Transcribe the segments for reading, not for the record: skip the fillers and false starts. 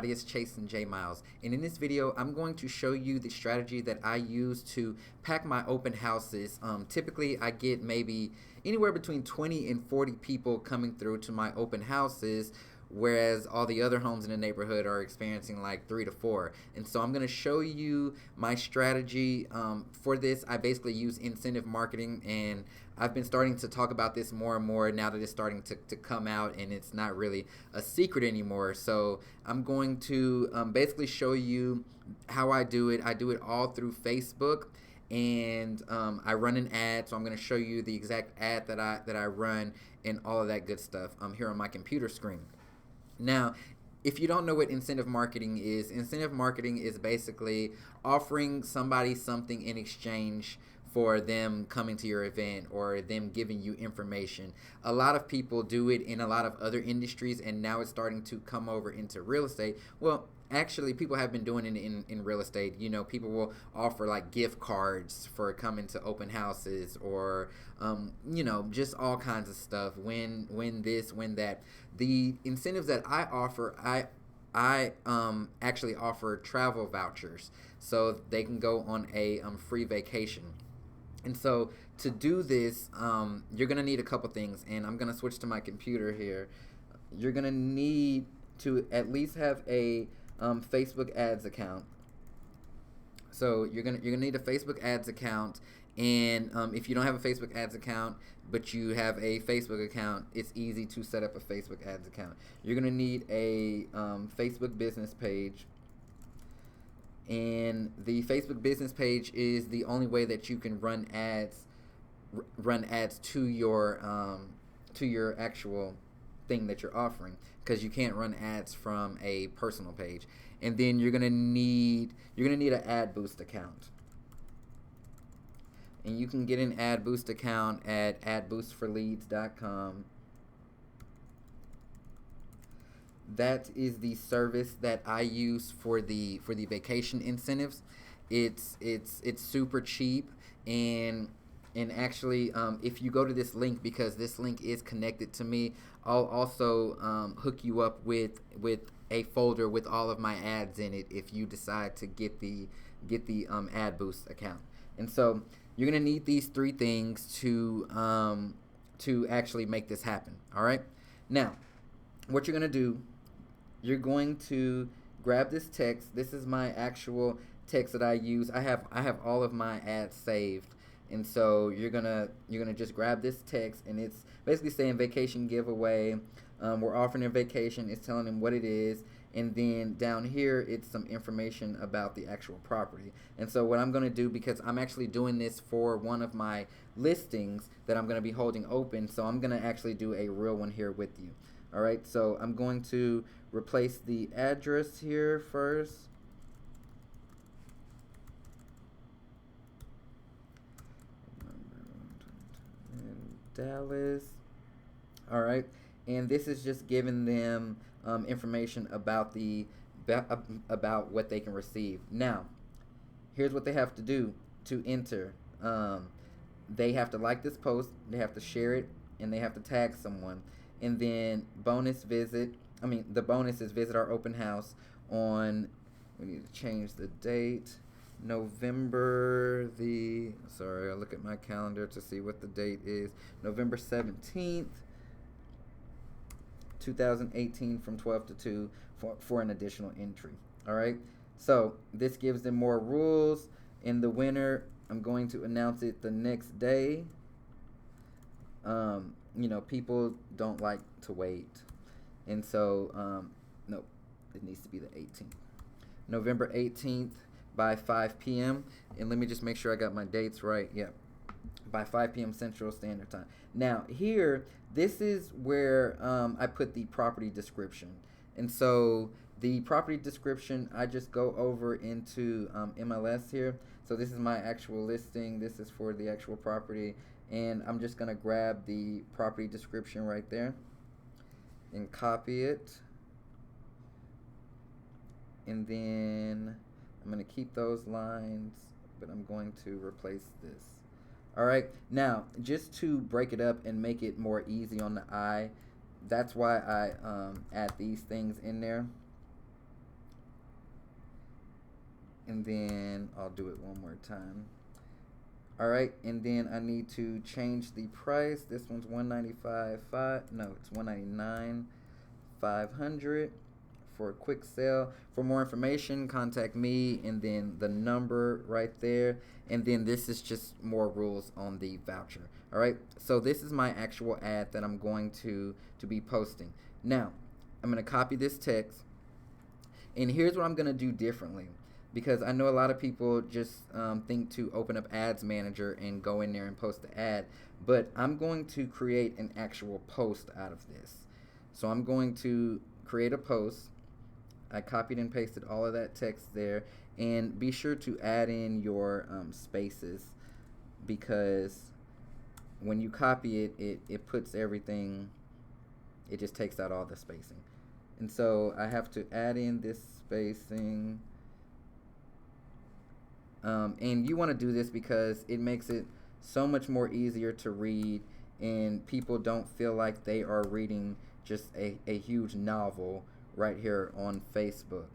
It's Chastin J Miles, and in this video I'm going to show you the strategy that I use to pack my open houses. Typically I get maybe anywhere between 20 and 40 people coming through to my open houses, whereas all the other homes in the neighborhood are experiencing like 3 to 4. And so I'm going to show you my strategy for this. I basically use incentive marketing, and I've been starting to talk about this more and more now that it's starting to come out and it's not really a secret anymore. So I'm going to basically show you how I do it. I do it all through Facebook, and I run an ad. So I'm going to show you the exact ad that I run and all of that good stuff here on my computer screen. Now, if you don't know what incentive marketing is basically offering somebody something in exchange for them coming to your event or them giving you information. A lot of people do it in a lot of other industries, and now it's starting to come over into real estate. Well, actually, people have been doing it in real estate. You know, people will offer like gift cards for coming to open houses, or you know, just all kinds of stuff. Win this, win that. The incentives that I offer, I actually offer travel vouchers so they can go on a free vacation. And so to do this, you're gonna need a couple things, and I'm gonna switch to my computer here. You're gonna need to at least have a Facebook ads account. So you're gonna need a Facebook ads account, and if you don't have a Facebook ads account but you have a Facebook account, it's easy to set up a Facebook ads account. You're gonna need a Facebook business page, and the Facebook business page is the only way that you can run ads to your actual thing that you're offering, because you can't run ads from a personal page. And then you're gonna need an ad boost account, and you can get an ad boost account at adboostforleads.com. That is the service that I use for the vacation incentives. It's super cheap, and actually, if you go to this link, because this link is connected to me, I'll also hook you up with a folder with all of my ads in it if you decide to get the ad boost account. And so you're gonna need these three things to actually make this happen. All right. Now, what you're gonna do, you're going to grab this text. This is my actual text that I use. I have all of my ads saved. And so you're gonna just grab this text, and it's basically saying vacation giveaway. We're offering a vacation. It's telling them what it is, and then down here it's some information about the actual property. And so what I'm gonna do, because I'm actually doing this for one of my listings that I'm gonna be holding open, so I'm gonna actually do a real one here with you. All right. So I'm going to replace the address here first. Dallas. All right, and this is just giving them information about about what they can receive. Now, here's what they have to do to enter. They have to like this post, they have to share it, and they have to tag someone. And then the bonus is visit our open house on, we need to change the date, November sorry, I'll look at my calendar to see what the date is. November 17th, 2018 from 12 to 2 for an additional entry. All right. So this gives them more rules. In the winner, I'm going to announce it the next day. You know, people don't like to wait. And so, no, it needs to be the 18th. November 18th by 5 p.m. And let me just make sure I got my dates right. Yeah, by 5 p.m. Central Standard Time. Now, here, this is where I put the property description. And so the property description, I just go over into MLS here. So this is my actual listing. This is for the actual property. And I'm just going to grab the property description right there and copy it. And then I'm going to keep those lines, but I'm going to replace this. All right. Now, just to break it up and make it more easy on the eye, that's why I add these things in there. and then I'll do it one more time. All right, and then I need to change the price. This one's $195.5. No, it's $199,500 for a quick sale. For more information, contact me, and then the number right there. And then this is just more rules on the voucher. All right, so this is my actual ad that I'm going to be posting. Now, I'm going to copy this text, and here's what I'm going to do differently, because I know a lot of people just think to open up Ads Manager and go in there and post the ad, but I'm going to create an actual post out of this. So I'm going to create a post. I copied and pasted all of that text there, and be sure to add in your spaces, because when you copy it, it puts everything, it just takes out all the spacing. And so I have to add in this spacing. And you want to do this because it makes it so much more easier to read, and people don't feel like they are reading just a huge novel right here on Facebook.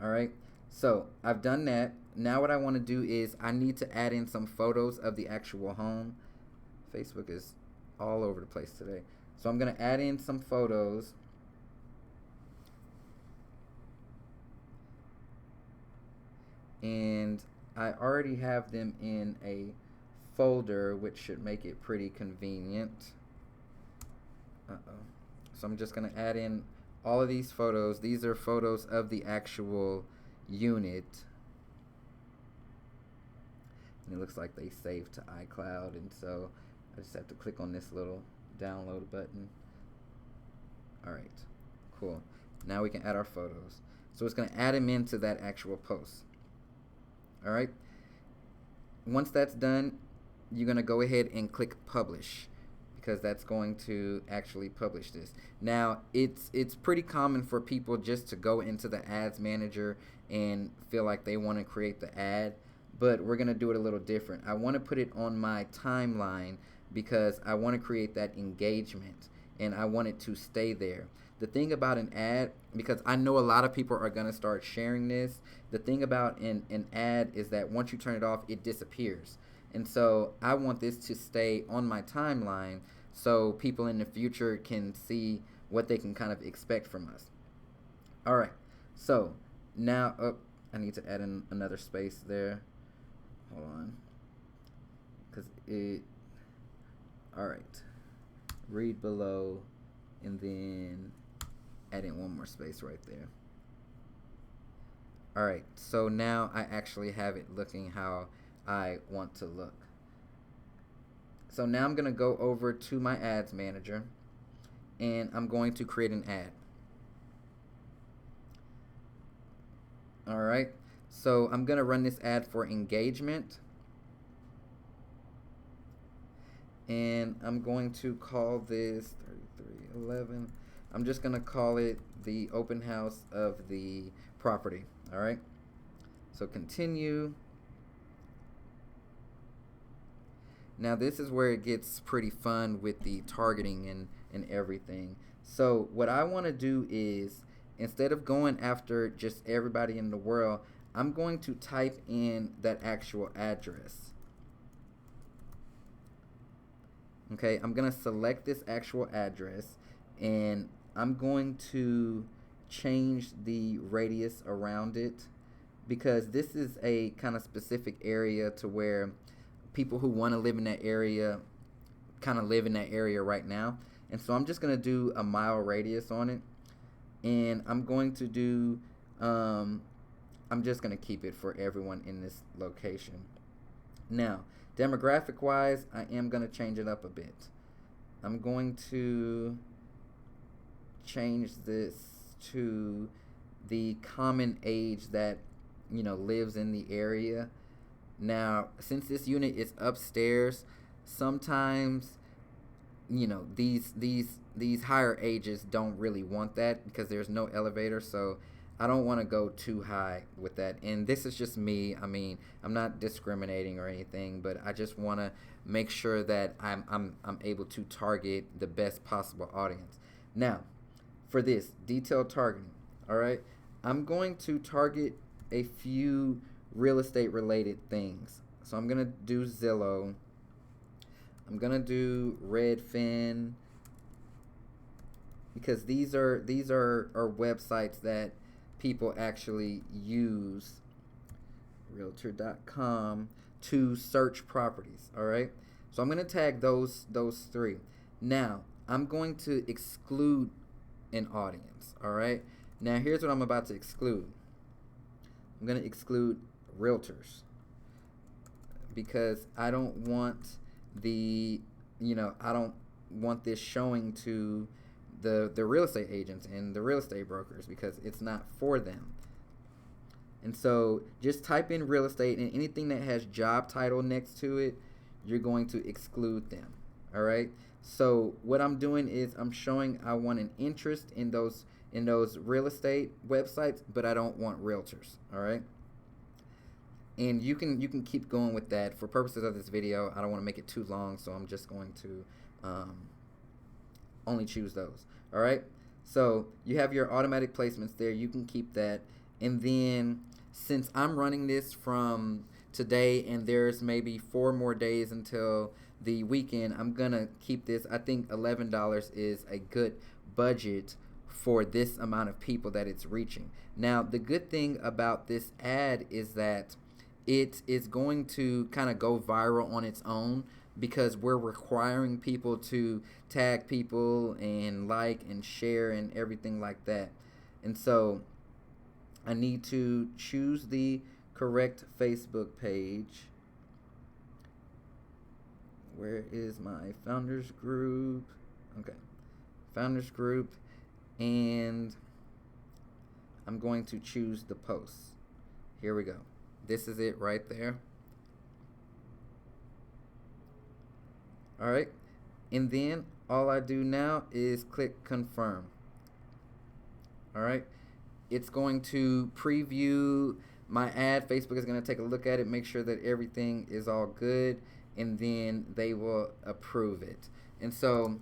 Alright, so I've done that. Now what I want to do is I need to add in some photos of the actual home. Facebook is all over the place today. So I'm going to add in some photos. And I already have them in a folder, which should make it pretty convenient. So I'm just going to add in all of these photos. These are photos of the actual unit. And it looks like they saved to iCloud, and so I just have to click on this little download button. Alright, cool. Now we can add our photos. So it's going to add them into that actual post. Alright, once that's done, you're going to go ahead and click publish, because that's going to actually publish this. Now it's pretty common for people just to go into the Ads Manager and feel like they want to create the ad, but we're going to do it a little different. I want to put it on my timeline because I want to create that engagement, and I want it to stay there. The thing about an ad, because I know a lot of people are going to start sharing this, the thing about an ad is that once you turn it off, it disappears. And so I want this to stay on my timeline so people in the future can see what they can kind of expect from us. Alright, so now, I need to add in another space there. Hold on. Alright. Read below, and then add in one more space right there. Alright, so now I actually have it looking how I want to look. So now I'm going to go over to my Ads Manager, and I'm going to create an ad. Alright, so I'm going to run this ad for engagement, and I'm going to call this 3311. I'm just going to call it the open house of the property. Alright, so continue. Now this is where it gets pretty fun with the targeting and everything. So what I want to do is, instead of going after just everybody in the world, I'm going to type in that actual address. Okay, I'm going to select this actual address, and I'm going to change the radius around it, because this is a kind of specific area to where people who want to live in that area kind of live in that area right now. And so I'm just going to do a mile radius on it, and I'm going to do I'm just going to keep it for everyone in this location. Now demographic wise, I am going to change it up a bit. I'm going to change this to the common age that lives in the area. Now since this unit is upstairs, sometimes these higher ages don't really want that because there's no elevator, so I don't want to go too high with that. And this is just me. I mean, I'm not discriminating or anything, but I just want to make sure that I'm able to target the best possible audience. Now for this detailed targeting, all right, I'm going to target a few real estate related things. So I'm gonna do Zillow. I'm gonna do Redfin, because these are websites that people actually use, realtor.com, to search properties. All right, so I'm going to tag those three. Now I'm going to exclude an audience. All right, now here's what I'm about to exclude. I'm going to exclude realtors, because I don't want I don't want this showing to the real estate agents and the real estate brokers, because it's not for them. And so just type in real estate, and anything that has job title next to it, you're going to exclude them. All right, so what I'm doing is I'm showing I want an interest in those real estate websites, but I don't want realtors. All right, and you can keep going with that. For purposes of this video, I don't want to make it too long, so I'm just going to only choose those. All right, so you have your automatic placements there. You can keep that. And then, since I'm running this from today and there's maybe 4 more days until the weekend, I'm gonna keep this. I think $11 is a good budget for this amount of people that it's reaching. Now, the good thing about this ad is that it is going to kind of go viral on its own, because we're requiring people to tag people and like and share and everything like that. And so I need to choose the correct Facebook page. Where is my founders group? Okay, founders group, and I'm going to choose the posts. Here we go. This is it right there. All right, and then all I do now is click confirm. All right, it's going to preview my ad. Facebook is going to take a look at it, make sure that everything is all good, and then they will approve it. And so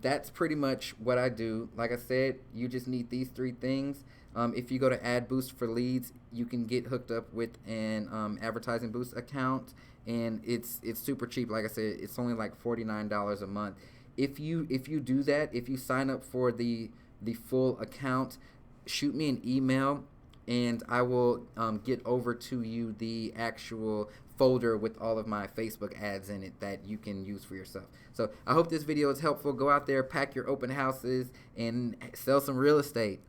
that's pretty much what I do. Like I said, you just need these 3 things. If you go to Ad Boost for leads, you can get hooked up with an advertising boost account, and it's super cheap. Like I said, it's only like $49 a month. If you do that, if you sign up for the full account, shoot me an email, and I will get over to you the actual folder with all of my Facebook ads in it that you can use for yourself. So I hope this video is helpful. Go out there, pack your open houses, and sell some real estate.